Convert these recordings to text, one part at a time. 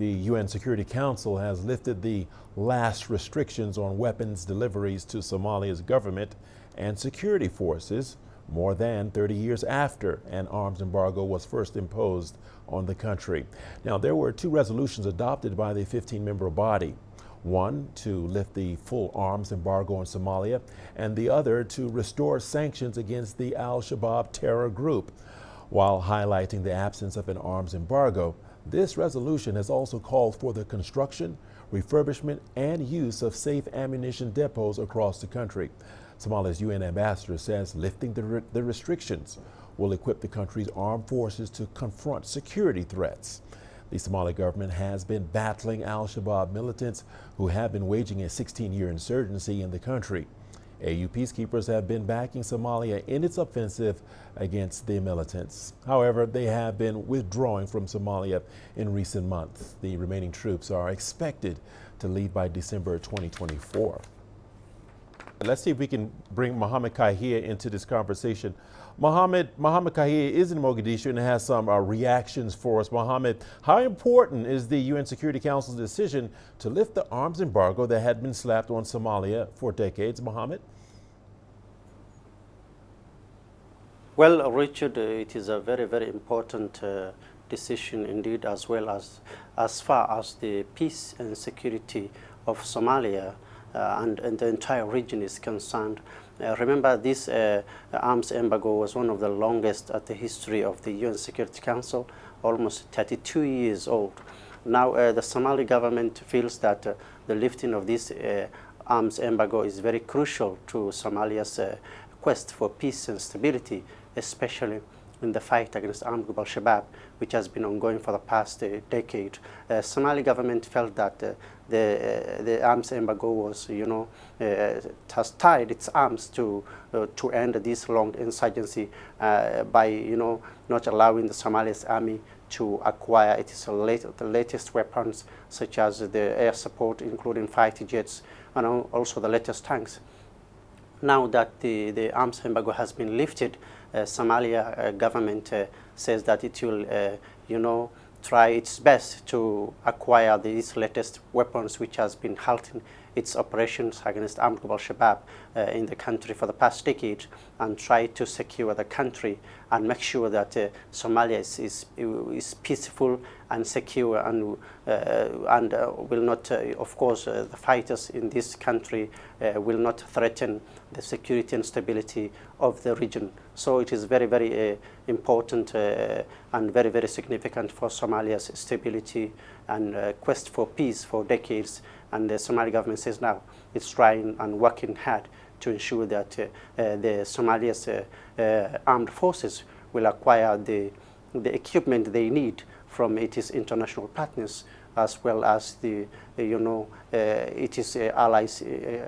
the UN Security Council has lifted the last restrictions on weapons deliveries to Somalia's government and security forces more than 30 years after an arms embargo was first imposed on the country. Now, there were two resolutions adopted by the 15-member body. One to lift the full arms embargo on Somalia, and the other to restore sanctions against the Al-Shabaab terror group. While highlighting the absence of an arms embargo, this resolution has also called for the construction, refurbishment, and use of safe ammunition depots across the country. Somalia's UN ambassador says lifting the restrictions will equip the country's armed forces to confront security threats. The Somali government has been battling Al-Shabaab militants who have been waging a 16-year insurgency in the country. AU peacekeepers have been backing Somalia in its offensive against the militants. However, they have been withdrawing from Somalia in recent months. The remaining troops are expected to leave by December 2024. Let's see if we can bring Mohammed Kahia into this conversation. Mohammed Kahia is in Mogadishu and has some reactions for us. Mohammed, how important is the UN Security Council's decision to lift the arms embargo that had been slapped on Somalia for decades? Mohammed? Well, Richard, it is a very, very important decision indeed, as well as far as the peace and security of Somalia and the entire region is concerned. Remember, this arms embargo was one of the longest at the history of the UN Security Council, almost 32 years old. Now, the Somali government feels that the lifting of this arms embargo is very crucial to Somalia's quest for peace and stability, especially in the fight against armed group Al-Shabaab, which has been ongoing for the past decade. Somali government felt that the arms embargo was, has tied its arms to end this long insurgency by, not allowing the Somali's army to acquire the latest weapons, such as the air support, including fighter jets, and also the latest tanks. Now that the arms embargo has been lifted, Somalia government says that it will, try its best to acquire these latest weapons, which has been halting its operations against armed group Al-Shabaab in the country for the past decade, and try to secure the country and make sure that Somalia is peaceful and secure, and will not, of course, the fighters in this country will not threaten the security and stability of the region. So it is very, very important and very, very significant for Somalia's stability and quest for peace for decades. And the Somali government says now it's trying and working hard to ensure that the Somalia's armed forces will acquire the equipment they need from its international partners, as well as its allies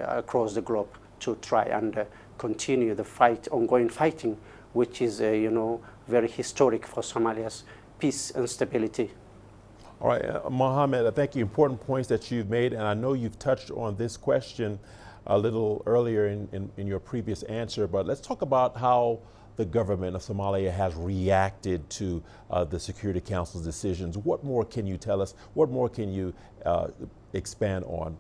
across the globe, to try and continue the fight, ongoing fighting, which is very historic for Somalia's peace and stability. All right, Mohammed, I think important points that you've made, and I know you've touched on this question a little earlier in your previous answer, but let's talk about how the government of Somalia has reacted to the Security Council's decisions. What more can you tell us? What more can you expand on?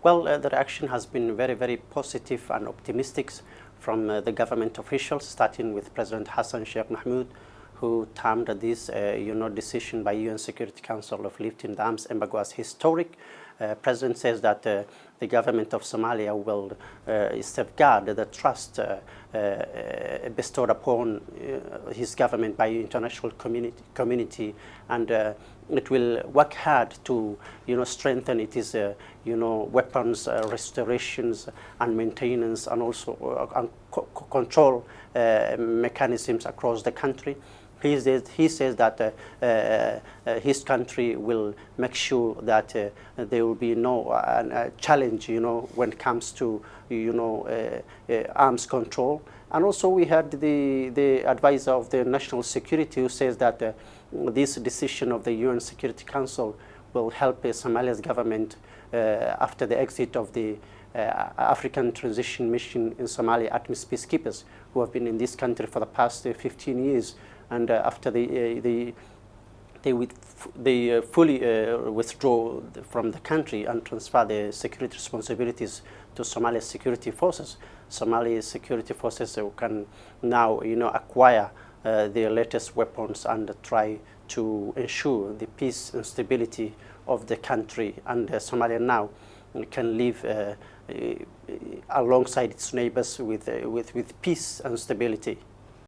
Well, the reaction has been very, very positive and optimistic from the government officials, starting with President Hassan Sheikh Mahmoud, who termed this decision by UN Security Council of lifting the arms embargo as historic. President says that the government of Somalia will safeguard the trust bestowed upon his government by international community, and it will work hard to strengthen its weapons restorations and maintenance, and also control mechanisms across the country. He says that his country will make sure that there will be no challenge, when it comes to, arms control. And also we had the advisor of the national security, who says that this decision of the UN Security Council will help Somalia's government after the exit of the African Transition Mission in Somalia, ATMIS peacekeepers, who have been in this country for the past 15 years. And after the they fully withdraw from the country and transfer the security responsibilities to Somali security forces. Somali security forces can now, acquire the latest weapons and try to ensure the peace and stability of the country. And Somalia now can live alongside its neighbors with peace and stability.